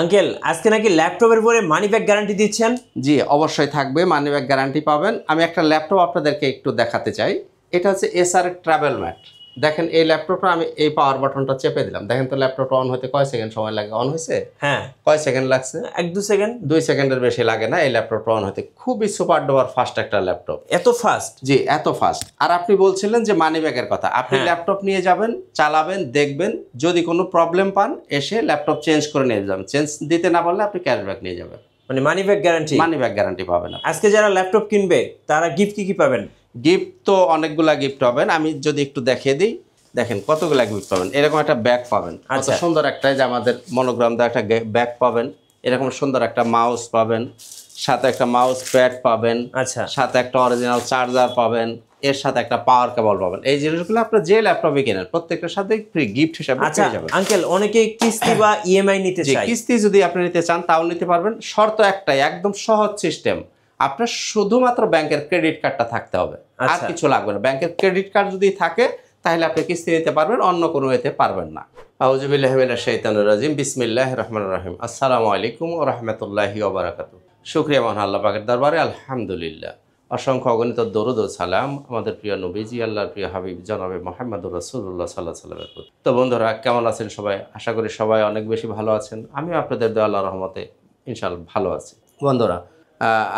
Uncle আজকে নাকি ল্যাপটপের উপরে মানি ব্যাক গ্যারান্টি দিচ্ছেন? জি, অবশ্যই থাকবে, মানি ব্যাক গ্যারান্টি পাবেন। আমি একটা ল্যাপটপ আপনাদেরকে একটু দেখাতে চাই। এটা হচ্ছে এসআর ট্রাভেল ম্যাট। দেখেন এই ল্যাপটপটা আমি এই পাওয়ার বাটনটা চেপে দিলাম, দেখেন তো ল্যাপটপটা অন হতে কয় সেকেন্ড সময় লাগে? অন হয়েছে? হ্যাঁ। কয় সেকেন্ড লাগছে? 1-2 সেকেন্ড। 2 সেকেন্ডের বেশি লাগে না এই ল্যাপটপটা অন হতে। খুবই সুপার ডুপার ফাস্ট একটা ল্যাপটপ। এত ফাস্ট? জি, এত ফাস্ট। আর আপনি বলছিলেন যে মানি ব্যাগের কথা, আপনি ল্যাপটপ নিয়ে যাবেন, চালাবেন, দেখবেন, যদি কোনো প্রবলেম পান এসে ল্যাপটপ চেঞ্জ করে নিয়ে যাবেন। চেঞ্জ দিতে না পারলে আপনি ক্যাশব্যাক নিয়ে যাবেন, মানে money back guarantee. Money back guarantee পাবেন। আজকে যারা ল্যাপটপ কিনবে তারা গিফট কি পাবেন? গিফট তো অনেকগুলা গিফট পাবেন, আমি যদি একটু দেখিয়ে দিই। দেখেন কতগুলা গিফট পাবেন। এরকম একটা ব্যাগ পাবেন, কত সুন্দর একটা, যে আমাদের মনোগ্রাম দেওয়া একটা ব্যাগ পাবেন। এরকম সুন্দর একটা মাউস পাবেন, সাথে একটা মাউস প্যাড পাবেন, আচ্ছা, সাথে একটা অরিজিনাল চার্জার পাবেন, এর সাথে একটা পাওয়ার কেবল পাবেন। এই জিনিসগুলো আপনার যে ল্যাপটপে কেনেন প্রত্যেকটার সাথে ফ্রি গিফট হিসেবে পেয়ে যাবেন। আঙ্কেল অনেকে কিস্তি বা ইএমআই নিতে চায়। কিস্তি যদি আপনি নিতে চান তাও নিতে পারবেন। শর্ত একটাই, একদম সহজ সিস্টেম। আপনার শুধুমাত্র ব্যাংকের ক্রেডিট কার্ডটা থাকতে হবে, আর কিছু লাগবে না। ব্যাংকের ক্রেডিট কার্ড যদি থাকে তাহলে আপনি কিস্তি নিতে পারবেন, অন্য কোনো এতে পারবেন না। আউযু বিল্লাহি মিনাশ শাইতানির রাজিম, বিসমিল্লাহির রহমানির রহিম। আসসালামু আলাইকুম ওয়া রাহমাতুল্লাহি ওয়া বারাকাতুহু। শুকরিয়া মহান আল্লাহ পাকের দরবারে, আলহামদুলিল্লাহ। অসংখ্য অগণিত দরুদ ও সালাম আমাদের প্রিয় নবীজি, আল্লাহর প্রিয় হাবিব জনাবে মুহাম্মদুর রাসূলুল্লাহ সাল্লাল্লাহু আলাইহি ওয়াসাল্লামের প্রতি। তো বন্ধুরা, কেমন আছেন সবাই? আশা করি সবাই অনেক বেশি ভালো আছেন। আমিও আপনাদের দয়া আল্লাহর রহমতে ইনশাআল্লাহ ভালো আছি। বন্ধুরা,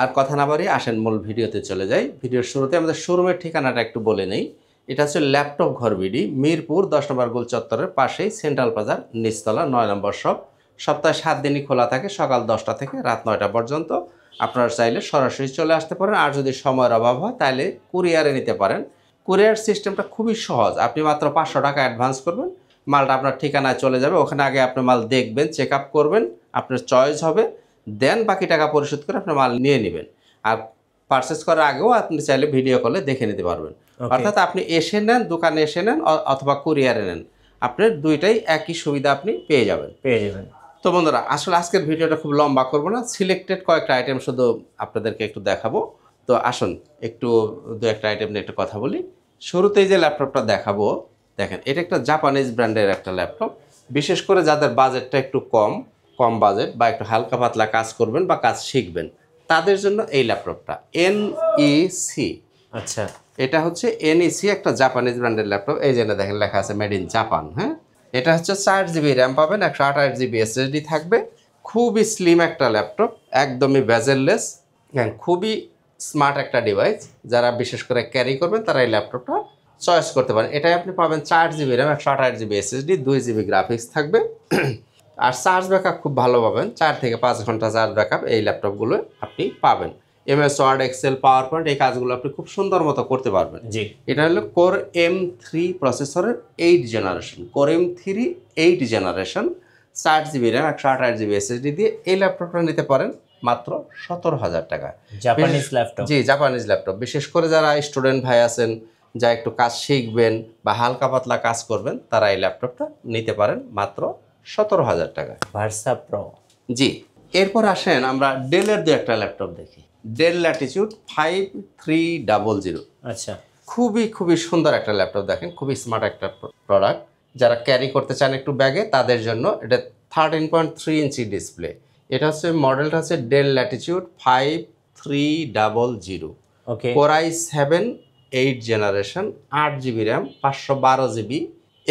আর কথা না বাড়িয়ে আসেন মূল ভিডিওতে চলে যাই। ভিডিওর শুরুতে আমাদের শোরুমের ঠিকানাটা একটু বলে নেই। এটা হচ্ছে ল্যাপটপ ঘর বিডি, মিরপুর 10 নম্বর গোল চত্বরের পাশেই সেন্ট্রাল বাজার, নিচতলা 9 নম্বর শপ। সপ্তাহে 7 দিনই খোলা থাকে, সকাল 10টা থেকে রাত 9টা পর্যন্ত। আপনারা চাইলে সরাসরি চলে আসতে পারেন, আর যদি সময়ের অভাব হয় তাহলে কুরিয়ারে নিতে পারেন। কুরিয়ার সিস্টেমটা খুবই সহজ। আপনি মাত্র 500 টাকা অ্যাডভান্স করবেন, মালটা আপনার ঠিকানায় চলে যাবে। ওখানে আগে আপনি মাল দেখবেন, চেক আপ করবেন, আপনার চয়েস হবে, দেন বাকি টাকা পরিশোধ করে আপনার মাল নিয়ে নেবেন। আর পারচেস করার আগেও আপনি চাইলে ভিডিও কলে দেখে নিতে পারবেন। অর্থাৎ আপনি এসে নেন, দোকানে এসে নেন, অথবা কুরিয়ারে নেন, আপনার দুইটাই একই সুবিধা আপনি পেয়ে যাবেন। তো বন্ধুরা, আসলে আজকের ভিডিওটা খুব লম্বা করব না, সিলেক্টেড কয়েকটা আইটেম শুধু আপনাদেরকে একটু দেখাবো। তো আসুন একটু দু একটা আইটেম নিয়ে একটু কথা বলি। শুরুতেই যে ল্যাপটপটা দেখাবো, দেখেন এটা একটা জাপানিজ ব্র্যান্ডের একটা ল্যাপটপ। বিশেষ করে যাদের বাজেটটা একটু কম বাজেট, বা একটু হালকা পাতলা কাজ করবেন বা কাজ শিখবেন, তাদের জন্য এই ল্যাপটপটা NEC। আচ্ছা, এটা হচ্ছে NEC, একটা জাপানিজ ব্র্যান্ডের ল্যাপটপ। এই যে দেখেন লেখা আছে মেড ইন জাপান। হ্যাঁ, এটা হচ্ছে 4GB র্যাম পাবেন, 128GB SSD থাকবে। খুবই স্লিম একটা ল্যাপটপ, একদমই বেজেললেস, খুবই স্মার্ট একটা ডিভাইস। যারা বিশেষ করে ক্যারি করবেন তারা এই ল্যাপটপটা চয়েস করতে পারেন। এটাই আপনি পাবেন 4GB RAM, 128GB SSD, 2GB graphics থাকবে। আর চার্জ ব্যাকআপ খুব ভালো পাবেন, 4 থেকে 5 ঘন্টা চার্জ ব্যাকআপ এই ল্যাপটপগুলো আপনি পাবেন। MS Word, Excel, PowerPoint এই কাজগুলো আপনি খুব সুন্দর মতো করতে পারবেন। জি, এটা হলো কোর M3 প্রসেসরের 8 generation, core M3 8 generation, 4GB RAM, 128GB SSD দিয়ে এই ল্যাপটপটা নিতে পারেন মাত্র 17,000 টাকা। Japanese laptop. জি, জাপানিজ ল্যাপটপ। বিশেষ করে যারা স্টুডেন্ট ভাই আছেন, যা একটু কাজ শিখবেন বা হালকা পাতলা কাজ করবেন, তারা এই ল্যাপটপটা নিতে পারেন মাত্র 17,000 টাকা। Versa pro. জি, এরপর আসেন আমরা ডেলের দু একটা ল্যাপটপ দেখি। Del Latitude 5300। আচ্ছা, খুবই সুন্দর একটা ল্যাপটপ। দেখেন খুবই স্মার্ট একটা প্রোডাক্ট। যারা ক্যারি করতে চান একটু ব্যাগে, তাদের জন্য এটা 13.3 ইঞ্চি ডিসপ্লে। এটা হচ্ছে মডেলটা হচ্ছে ডেল ল্যাটিটিউড 5300। ওকে। Core i7 8 generation, 8GB RAM, 512GB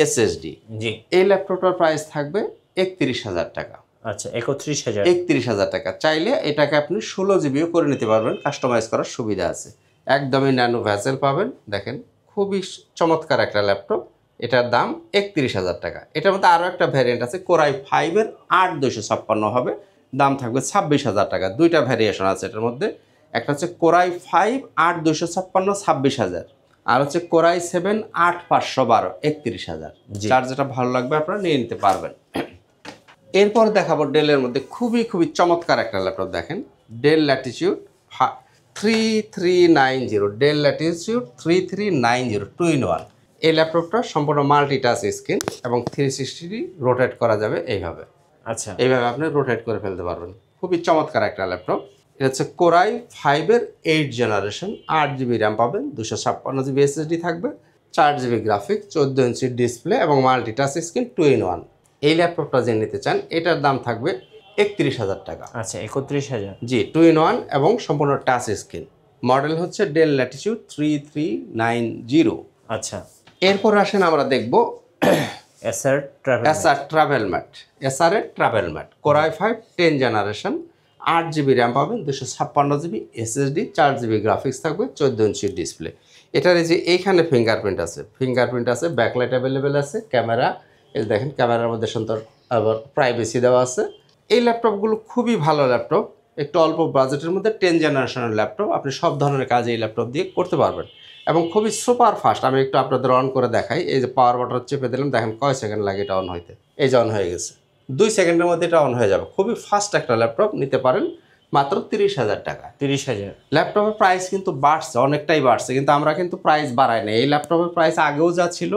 SSD। জি, এই ল্যাপটপটার প্রাইস থাকবে 31,000 টাকা। আচ্ছা, 31,000। 31,000 টাকা। চাইলে এটাকে আপনি 16GBও করে নিতে পারবেন, কাস্টমাইজ করার সুবিধা আছে। একদমই ন্যানো ভেসেল পাবেন। দেখেন খুবই চমৎকার একটা ল্যাপটপ। এটার দাম 31,000 টাকা। এটার মধ্যে আরও একটা ভ্যারিয়েন্ট আছে, কোর i5 এর 8256 হবে, দাম থাকবে 26,000 টাকা। দুইটা ভ্যারিয়েশন আছে এটার মধ্যে। একটা হচ্ছে কোর i5 8256, 26,000, আর হচ্ছে কোর i7 8512, 31,000। যার যেটা ভালো লাগবে আপনারা নিয়ে নিতে পারবেন। এরপর দেখাবো ডেলের মধ্যে খুবই চমৎকার একটা ল্যাপটপ। দেখেন del Latitude 3390, del Latitude 3390 2-in-1। এই ল্যাপটপটা সম্পূর্ণ মাল্টিটাচ স্ক্রিন এবং 360 রোটেট করা যাবে এইভাবে। আচ্ছা, এইভাবে আপনি রোটেট করে ফেলতে পারবেন। খুবই চমৎকার একটা ল্যাপটপ। এটা হচ্ছে কোর i5 এর 8 জেনারেশন, 8GB র্যাম পাবেন, 256GB SSD থাকবে, 4GB গ্রাফিক্স, 14 ইঞ্চি ডিসপ্লে এবং মাল্টিটাচ স্ক্রিন 2-in-1। এই ল্যাপটপটা যে নিতে চান এটার দাম থাকবে 31,000 টাকা। আচ্ছা 31,000। জি, 2-in-1 এবং সম্পূর্ণ টাচ স্ক্রিন। মডেল হচ্ছে ডেল ল্যাটিটিউড 3390। আচ্ছা এরপর আসেন আমরা দেখব এসআর ট্রাভেল এসআর ট্রাভেল ম্যাট। এসআর এর TravelMate core i5 10 generation, 8GB RAM পাবেন, 256GB SSD, 4GB গ্রাফিক্স থাকবে, 14 ইঞ্চির ডিসপ্লে। এটার এই যে এইখানে ফিঙ্গারপ্রিন্ট আছে, ব্যাকলাইট অ্যাভেলেবেল আছে, ক্যামেরা এই দেখেন ক্যামেরার মধ্যে সুন্দর আবার প্রাইভেসি দেওয়া আছে। এই ল্যাপটপগুলো খুবই ভালো ল্যাপটপ, একটু অল্প বাজেটের মধ্যে 10 জেনারেশনের ল্যাপটপ, আপনি সব ধরনের কাজ এই ল্যাপটপ দিয়ে করতে পারবেন এবং খুবই সুপার ফাস্ট। আমি একটু আপনাদের অন করে দেখাই। এই যে পাওয়ার বাটন চেপে দিলাম, দেখেন কয় সেকেন্ড লাগে এটা অন হইতে। এই যে অন হয়ে গেছে, 2 সেকেন্ডের মধ্যে এটা অন হয়ে যাবে। খুবই ফাস্ট একটা ল্যাপটপ, নিতে পারেন মাত্র 30,000 টাকা। 30,000। ল্যাপটপের প্রাইস কিন্তু বাড়ছে, অনেকটাই বাড়ছে, কিন্তু আমরা কিন্তু প্রাইস বাড়াই না। এই ল্যাপটপের প্রাইস আগেও যা ছিল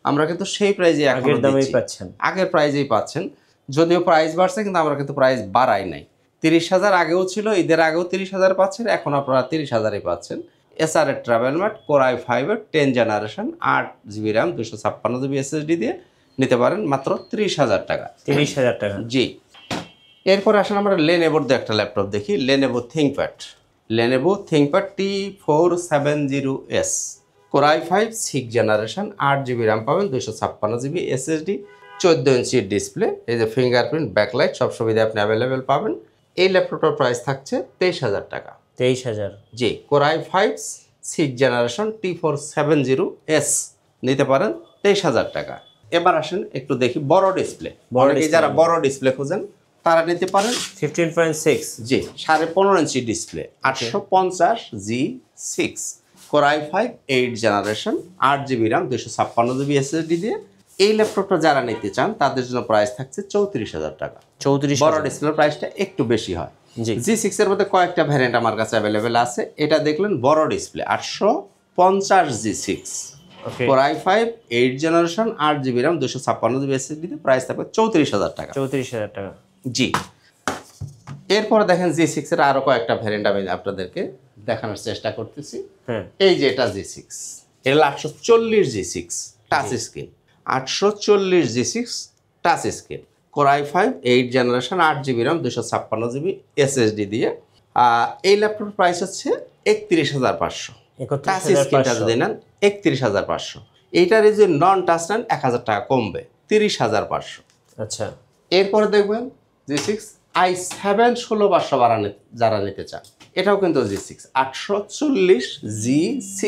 আমরা কিন্তু সেই প্রাইজে আগের দামেই পাচ্ছেন, আগের প্রাইজেই পাচ্ছেন। যদিও প্রাইস বাড়ছে কিন্তু আমরা কিন্তু প্রাইস বাড়াই নাই। 30,000 আগেও ছিল, ঈদের আগেও 30,000 পাচ্ছেন, এখন আপনারা 30,000-ই পাচ্ছেন। এসআর এর ট্রাভেল ম্যাট কোর i5 এর 10 generation, 8GB RAM, 256GB SSD দিয়ে নিতে পারেন মাত্র 30,000 টাকা। 30,000 টাকা। জি, এরপর আসেন আমরা লেনোভোর একটা ল্যাপটপ দেখি। Lenovo ThinkPad T470S, core i5 6 generation, 8GB RAM পাবেন, 256GB SSD, 14 ইঞ্চির ডিসপ্লে, এই যে ফিঙ্গারপ্রিন্ট, ব্যাকলাইট সব সুবিধা আপনি অ্যাভেলেবেল পাবেন। এই ল্যাপটপটার প্রাইস থাকছে 23,000 টাকা। 23,000। জি, কোর i5 6 জেনারেশন T470S নিতে পারেন 23,000 টাকা। এবার আসেন একটু দেখি বড় ডিসপ্লে। যারা বড় ডিসপ্লে খোঁজেন তারা নিতে পারেন 15.6। জি, 15.5 inch display, 850G6, core i5 8 generation, 8GB RAM, 256GB SSD দিয়ে এই ল্যাপটপটা যারা নিতে চান তাদের জন্য প্রাইস থাকছে 34,000 টাকা। 34,000। বড় ডিসপ্লের প্রাইসটা একটু বেশি হয়। জি, G6 এর মধ্যে কয়েকটা ভ্যারিয়েন্ট আমার কাছে অ্যাভেলেবেল আছে। এটা দেখলেন বড় display 850G6, okay. Core i5 8 generation, 8GB RAM, 256GB SSD দিয়ে প্রাইস থাকবে 34,000 টাকা। 34,000 টাকা। জি, এরপরে দেখেন G6 এর আরো কয়েকটা ভ্যারিয়েন্ট আমি আপনাদেরকে দেখানোর চেষ্টা করতেছি। হ্যাঁ, এই যে এটা G6, এটা 840G6 touch screen, 840G6 touch screen, core i5 8 generation, 8GB RAM, 256GB SSD দিয়ে। এই ল্যাপটপের প্রাইস হচ্ছে 31,500। টাচ স্ক্রিনটা যদি নেন 31,500। এইটার এই যে নন টাচ নেন 1,000 টাকা কমবে, 30,500। আচ্ছা, এরপরে দেখবেন G6 i7 16,500 যারা নিতে চান, এটাও কিন্তু G6 840G6,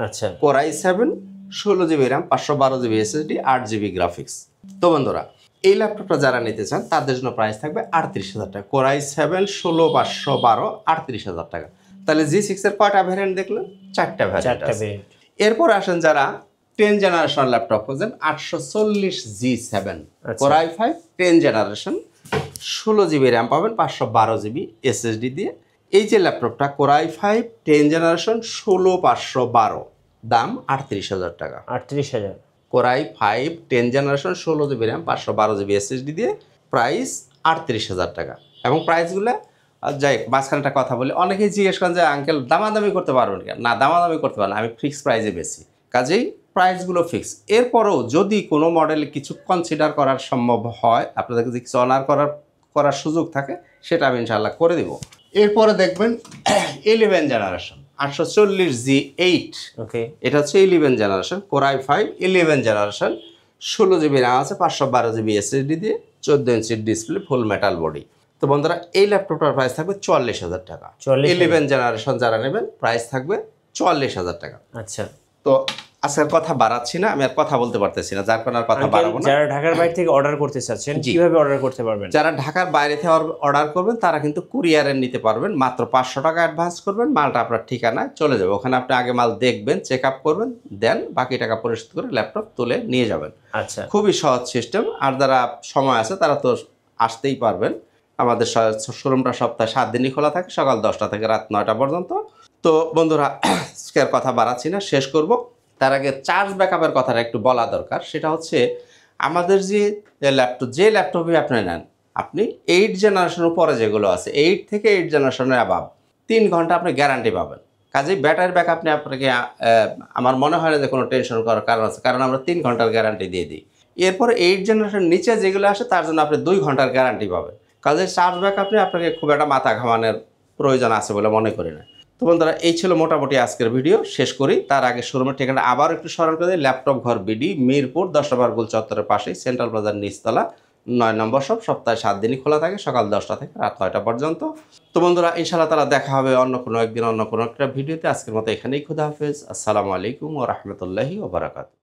আচ্ছা, core i7 16GB RAM, 512GB SSD, 8GB graphics. তো বন্ধুরা, এই ল্যাপটপটা যারা নিতে চান তাদের জন্য প্রাইস থাকবে 38,000 টাকা। কোর i7 16,512, 38,000 টাকা। তাহলে G6 এর কয়টা ভ্যারিয়েন্ট দেখলেন? 4টা ভ্যারিয়েন্ট আছে। এরপর আসেন যারা 10 জেনারেশন ল্যাপটপ খোঁজেন, 840G7, core i5 10 generation, 16GB RAM পাবেন, 512GB SSD দিয়ে। এই যে ল্যাপটপটা কোর i5 10 জেনারেশন 16,512, দাম 38,000 টাকা। 38,000। Core i5 10 generation 16GB RAM, 512GB SSD দিয়ে প্রাইস 38,000 টাকা। এবং প্রাইসগুলো যাই মাঝখানে একটা কথা বলি, অনেকেই জিজ্ঞেস করেন যে আঙ্কেল দামাদামি করতে পারবেন কেন? না, দামাদামি করতে পারেন, আমি ফিক্সড প্রাইসে বেশি, কাজেই প্রাইসগুলো ফিক্স। এরপরেও যদি কোনো মডেলে কিছু কনসিডার করার সম্ভব হয়, আপনাদের কাছে কিছু অনার করার সুযোগ থাকে, সেটা আমি ইনশাআল্লাহ করে দেব। এরপরে দেখবেন 11 জেনারেশন 840G8, ওকে, এটা হচ্ছে 11 generation, core i5 11 generation, 16GB RAM আছে, 512GB SSD দিয়ে, 14 ইঞ্চির ডিসপ্লে, ফুল মেটাল বডি। তো বন্ধুরা, এই ল্যাপটপটার প্রাইস থাকবে 44,000 টাকা। 11 জেনারেশন যারা নেবেন প্রাইস থাকবে 44,000 টাকা। আচ্ছা, তো আজকের কথা বাড়াচ্ছি না, আমি আর কথা বলতে পারতেছি না, যার কারণে আর কথা বাড়াবো না। যারা ঢাকার বাইরে থেকে অর্ডার করতে চাচ্ছেন কিভাবে অর্ডার করতে পারবেন? যারা ঢাকার বাইরে থেকে অর্ডার করবেন তারা কিন্তু কুরিয়ারে নিতে পারবেন। মাত্র 500 টাকা অ্যাডভান্স করবেন, মালটা আপনার ঠিকানায় চলে যাবে। ওখানে আপনি আগে মাল দেখবেন, চেক আপ করবেন, দেন বাকি টাকা পরিশোধ করে ল্যাপটপ তুলে নিয়ে যাবেন। আচ্ছা, খুবই সহজ সিস্টেম। আর যারা সময় আছে তারা তো আসতেই পারবেন। আমাদের শোরুমটা সপ্তাহে 7 দিনই খোলা থাকে, সকাল 10টা থেকে রাত 9টা পর্যন্ত। তো বন্ধুরা, আজকের কথা বাড়াচ্ছি না, শেষ করব। তার আগে চার্জ ব্যাকআপের কথাটা একটু বলা দরকার। সেটা হচ্ছে আমাদের যে ল্যাপটপই আপনি নেন, আপনি 8 জেনারেশনের পরে যেগুলো আছে, 8 থেকে 8 জেনারেশনের অ্যাবাভ 3 ঘন্টা আপনি গ্যারান্টি পাবেন। কাজেই ব্যাটারি ব্যাক আপনি আপনাকে আমার মনে হয় না যে কোনো টেনশন করার কারণ আছে, কারণ আমরা 3 ঘন্টার গ্যারান্টি দিয়ে দিই। এরপরে 8 জেনারেশন নিচে যেগুলো আসে তার জন্য আপনি 2 ঘন্টার গ্যারান্টি পাবেন। কাজে চার্জ ব্যাক আপনাকে খুব একটা মাথা ঘামানোর প্রয়োজন আছে বলে মনে করি না। তো বন্ধুরা, এই ছিল মোটামুটি আজকের ভিডিও। শেষ করি তার আগে শোরুমের ঠিকানা আবার একটু স্মরণ করে দিই। ল্যাপটপ ঘর বিডি, মিরপুর 10 নম্বর গোল চত্বরের পাশেই, সেন্ট্রাল বাজার নিচতলা, 9 নম্বর শপ। সপ্তাহে 7 দিনই খোলা থাকে, সকাল 10টা থেকে রাত 9টা পর্যন্ত। তো বন্ধুরা, ইনশাআল্লাহ তাআলা দেখা হবে অন্য কোনো একদিন অন্য কোনো একটা ভিডিওতে। আজকের মতো এখানেই, খুদা হাফেজ। আসসালামু আলাইকুম ওয়া রাহমাতুল্লাহি ওয়া বারাকাতুহু।